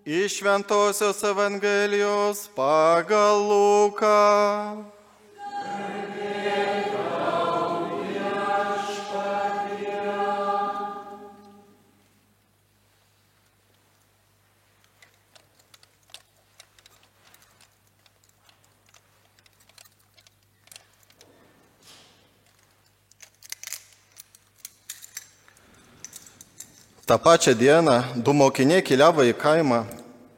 Iš Šventosios Evangelijos pagal Luką. Ta pačia diena du mokiniai keliavo į kaimą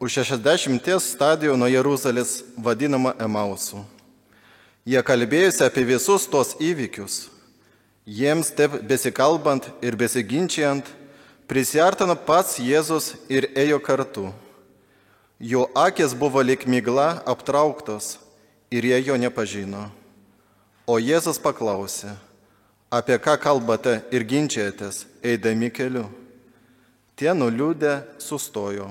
už 60 stadijų nuo Jeruzalės, vadinamą Emausu. Jie kalbėjosi apie visus tos įvykius. Jiems taip besikalbant ir besiginčiant, prisiartino pats Jėzus ir ėjo kartu. Jo akis buvo lyg migla aptrauktos ir jie jo nepažino. O Jėzus paklausė, apie ką kalbate ir ginčiatės, eidami keliu. Tie nuliūdę sustojo.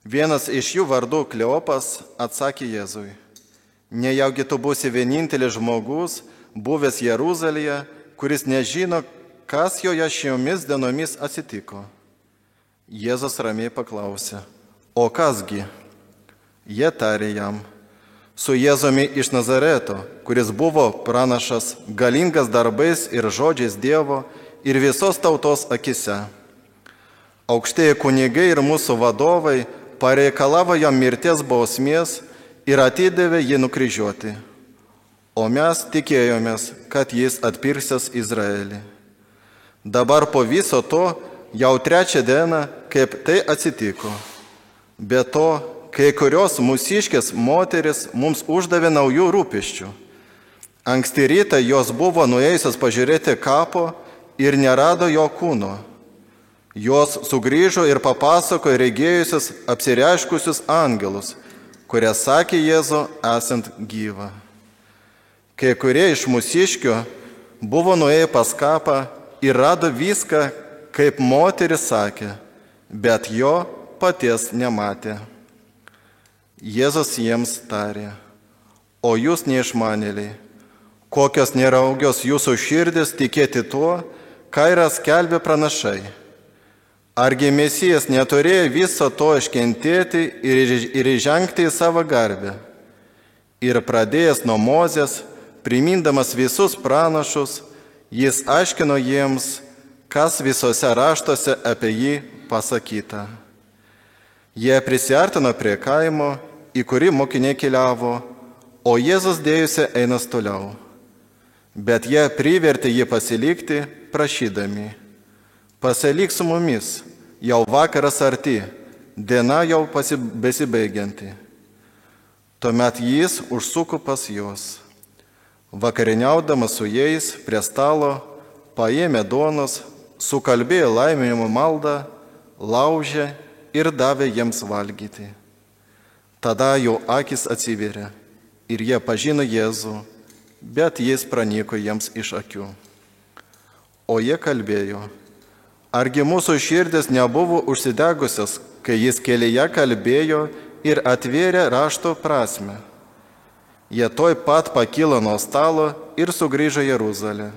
Vienas iš jų vardu Kleopas atsakė Jėzui, nejaugi tu būsi vienintelis žmogus, buvęs Jeruzalėje, kuris nežino, kas joje šiomis dienomis atsitiko. Jėzus ramiai paklausė, o kasgi? Jie tarė jam, su Jėzumi iš Nazareto, kuris buvo pranašas, galingas darbais ir žodžiais Dievo ir visos tautos akise. Aukštieji kunigai ir mūsų vadovai pareikalavo jam mirties bausmės ir atidavė jį nukryžiuoti. O mes tikėjomės, kad jis atpirksiąs Izraelį. Dabar po viso to jau 3 dieną, kaip tai atsitiko. Be to, kai kurios mūsiškės moteris mums uždavė naujų rūpesčių. Anksti rytą jos buvo nuėjusios pažiūrėti kapo ir nerado jo kūno. Jos sugrįžo ir papasakojo regėjusius apsireiškusius angelus, kurie sakė Jėzų esant gyvą. Kai kurie iš mūsiškių buvo nuėję pas kapą ir rado viską, kaip moteris sakė, bet jo paties nematė. Jėzus jiems tarė, o jūs neišmanėliai, kokios neraugios jūsų širdis tikėti tuo, ką yra skelbę pranašai. Argi Mesijas neturėjo viso to iškentėti ir įžengti į savo garbę? Ir pradėjęs nuo Mozės, primindamas visus pranašus, jis aiškino jiems, kas visose raštuose apie jį pasakyta. Jie prisiartino prie kaimo, į kurį mokiniai keliavo, o Jėzus dėjusi einas toliau. Bet jie privertė jį pasilikti, prašydami, pasilik su mumis, jau vakaras arti, diena jau besibaigianti. Tuomet jis užsuko pas juos. Vakarieniaudamas su jais prie stalo, paėmė duonos, sukalbėjo laiminimo maldą, laužė ir davė jiems valgyti. Tada jų akis atsiverė ir jie pažino Jėzų, bet jis pranyko jiems iš akių. O jie kalbėjo, argi mūsų širdis nebuvo užsidegusios, kai jis kelyje kalbėjo ir atvėrė rašto prasmę. Jie toj pat pakilo nuo stalo ir sugrįžo į Jeruzalę.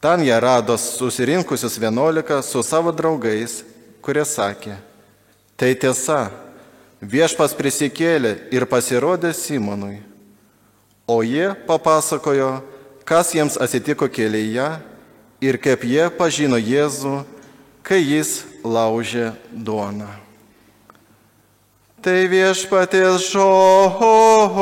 Ten jie rado susirinkusius 11 su savo draugais, kurie sakė, tai tiesa, Viešpats prisikėlė ir pasirodė Simonui. O jie papasakojo, kas jiems atsitiko kelyje ir kaip jie pažino Jėzų, kai jis laužė duoną. Tai Viešpaties žodis.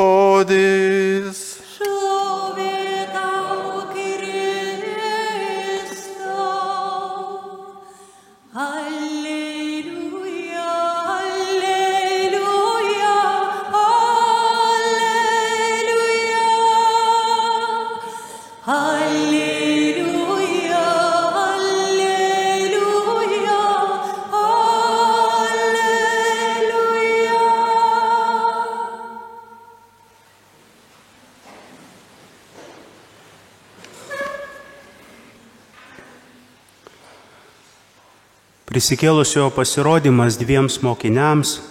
Prisikėlusiojo pasirodymas 2 mokiniams,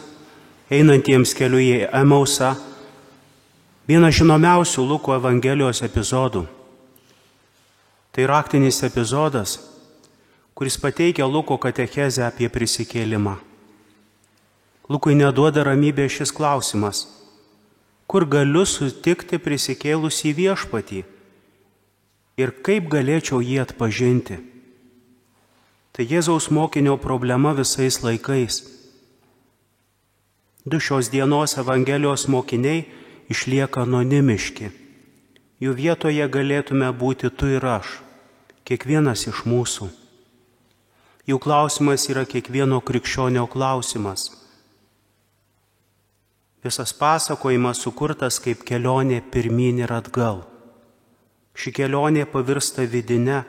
einantiems keliu į Emausą, vienas žinomiausių Luko Evangelijos epizodų. Tai raktinis epizodas, kuris pateikia Luko katechezę apie prisikėlimą. Lukui neduoda ramybė šis klausimas. Kur galiu sutikti prisikėlusį viešpatį ir kaip galėčiau jį atpažinti? Tai Jėzaus mokinio problema visais laikais. Du šios dienos Evangelijos mokiniai išlieka anonimiški. Jų vietoje galėtume būti tu ir aš, kiekvienas iš mūsų. Jų klausimas yra kiekvieno krikščionio klausimas. Visas pasakojimas sukurtas kaip kelionė pirmyn ir atgal. Ši kelionė pavirsta vidinę,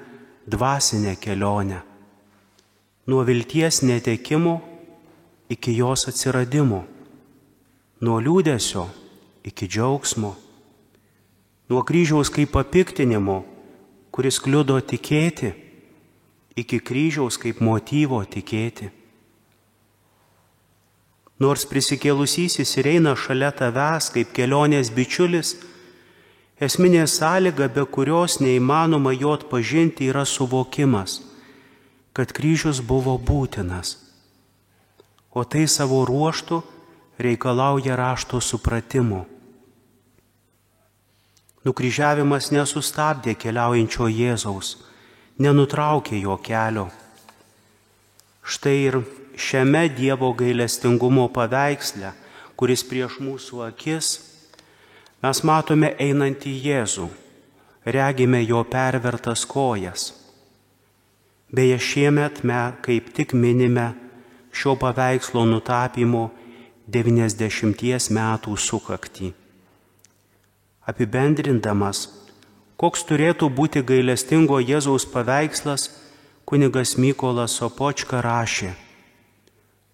dvasinę kelionę. Nuo vilties netekimo iki jos atsiradimo. Nuo liūdesio iki džiaugsmo. Nuo kryžiaus kaip papiktinimo, kuris kliudo tikėti, iki kryžiaus kaip motyvo tikėti. Nors prisikėlusysis ir eina šalia tavęs kaip kelionės bičiulis, esminė sąlyga, be kurios neįmanoma jo atpažinti, yra suvokimas, kad kryžius buvo būtinas. O tai savo ruožtu reikalauja rašto supratimo. Nukryžiavimas nesustabdė keliaujančio Jėzaus, nenutraukė jo kelio. Štai ir šiame Dievo gailestingumo paveiksle, kuris prieš mūsų akis, mes matome einantį Jėzų, regime jo pervertas kojas. Beje, šiemet kaip tik minime šio paveikslo nutapymo 90 metų sukaktį. Apibendrindamas, koks turėtų būti gailestingo Jėzaus paveikslas, kunigas Mykolas Sopočka rašė: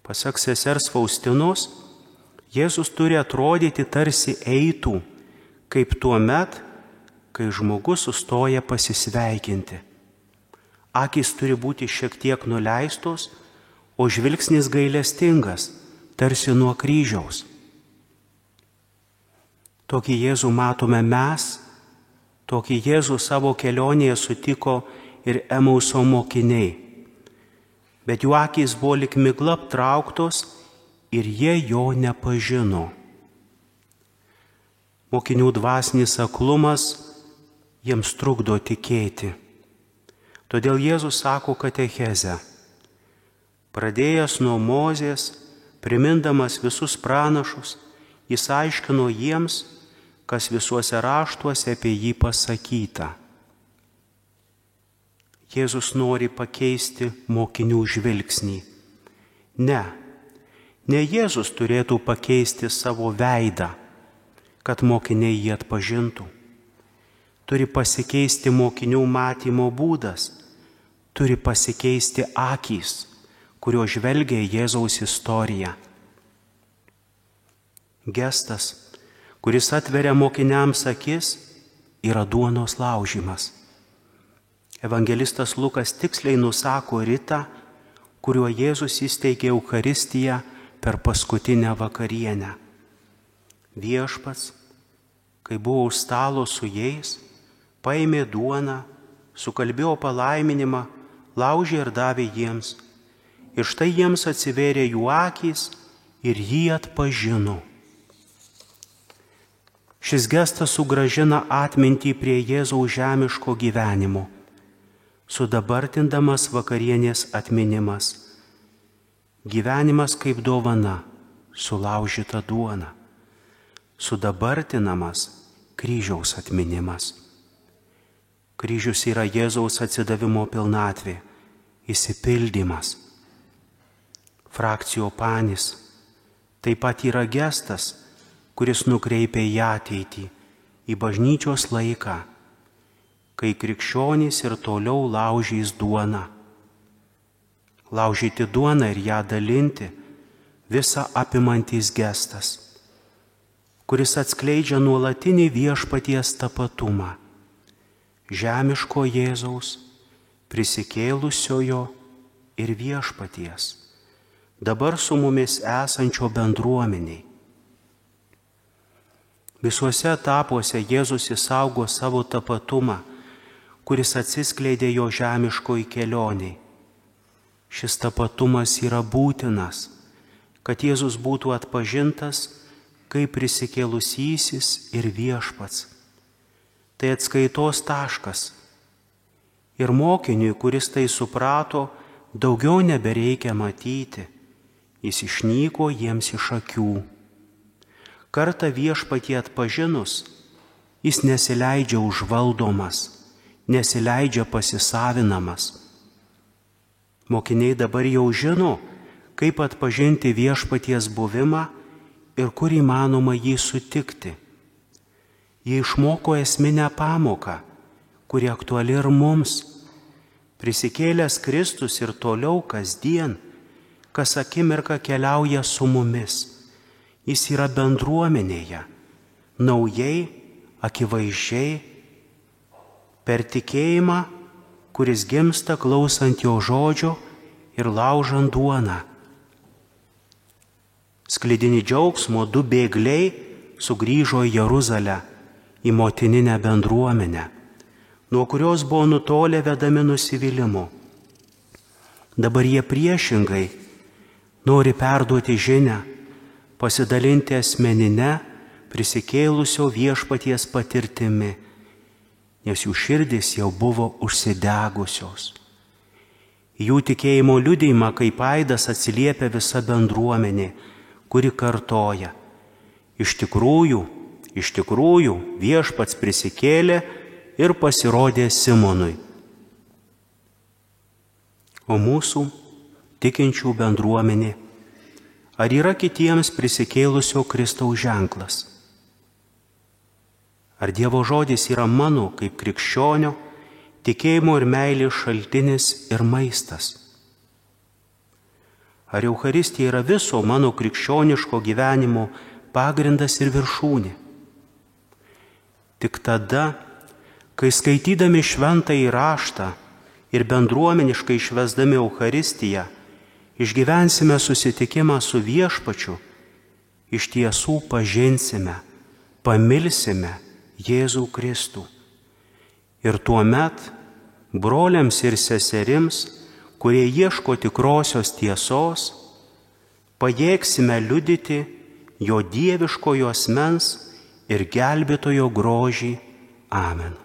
pasak sesers Faustinos, Jėzus turi atrodyti tarsi eitų, kaip tuo met, kai žmogus sustoja pasisveikinti. Akys turi būti šiek tiek nuleistos, o žvilgsnis gailestingas, tarsi nuo kryžiaus. Tokį Jėzų matome mes, tokį Jėzų savo kelionėje sutiko ir Emauso mokiniai. Bet jų akys buvo lyg migla aptrauktos ir jie jo nepažino. Mokinių dvasinis aklumas jiems trukdo tikėti. Todėl Jėzus sako katechezę: pradėjęs nuo Mozės, primindamas visus pranašus, jis aiškino jiems, kas visuose raštuose apie jį pasakyta. Jėzus nori pakeisti mokinių žvilgsnį. Ne Jėzus turėtų pakeisti savo veidą, kad mokiniai jį atpažintų. Turi pasikeisti mokinių matymo būdas, turi pasikeisti akys, kurio žvelgia Jėzaus istoriją. Gestas, kuris atveria mokiniams akis, yra duonos laužimas. Evangelistas Lukas tiksliai nusako ritą, kuriuo Jėzus įsteigė Eucharistiją per paskutinę vakarienę. Viešpats, kai buvo už stalo su jais, paėmė duoną, sukalbėjo palaiminimą, laužė ir davė jiems. Ir štai jiems atsivėrė jų akys ir jį atpažino. Šis gestas sugrąžina atmintį prie Jėzaus žemiško gyvenimo, sudabartindamas vakarienės atminimas. Gyvenimas kaip dovana, sulaužyta duona, sudabartinamas kryžiaus atminimas. Kryžius yra Jėzaus atsidavimo pilnatvė, išsipildymas. Frakcijo panis taip pat yra gestas, kuris nukreipia į ateitį, į bažnyčios laiką, kai krikščionys ir toliau laužys duoną. Laužyti duoną ir ją dalinti visą apimantis gestas, kuris atskleidžia nuolatinį viešpaties tapatumą, žemiško Jėzaus, prisikėlusiojo ir viešpaties, dabar su mumis esančio bendruomeniai. Visuose etapuose Jėzus išsaugo savo tapatumą, kuris atsiskleidė jo žemiškoj kelioniai. Šis tapatumas yra būtinas, kad Jėzus būtų atpažintas kaip prisikėlusysis ir viešpats. Tai atskaitos taškas. Ir mokiniui, kuris tai suprato, daugiau nebereikia matyti. Jis išnyko jiems iš akių. Kartą viešpatį atpažinus, jis nesileidžia užvaldomas, nesileidžia pasisavinamas. Mokiniai dabar jau žino, kaip atpažinti viešpaties buvimą ir kur įmanoma jį sutikti. Jie išmoko esminę pamoką, kuri aktuali ir mums. Prisikėlęs Kristus ir toliau kasdien, kas akimirką keliauja su mumis. Jis yra bendruomenėje, naujai, akivaizdžiai, per tikėjimą, kuris gimsta klausant jo žodžio ir laužant duoną. Sklidini džiaugsmo du bėgliai sugrįžo į Jeruzalę, į motininę bendruomenę, nuo kurios buvo nutolę vedami nusivylimu. Dabar jie priešingai nori perduoti žinią, pasidalinti asmeninę prisikėlusio viešpaties patirtimi, nes jų širdys jau buvo užsidegusios. Jų tikėjimo liudijimą kaip aidas atsiliepia visa bendruomenė, kuri kartoja: iš tikrųjų viešpats prisikėlė ir pasirodė Simonui. O mūsų tikinčių bendruomenė, ar yra kitiems prisikėlusio Kristaus ženklas? Ar Dievo žodis yra mano kaip krikščionio tikėjimo ir meilės šaltinis ir maistas? Ar Eucharistija yra viso mano krikščioniško gyvenimo pagrindas ir viršūnė? Tik tada, kai skaitydami šventąjį raštą ir bendruomeniškai švęsdami Eucharistiją, išgyvensime susitikimą su viešpačiu, iš tiesų pažinsime, pamilsime Jėzų Kristų. Ir tuomet broliams ir seserims, kurie ieško tikrosios tiesos, pajėgsime liudyti jo dieviškojo asmens ir gelbėtojo grožį. Amen.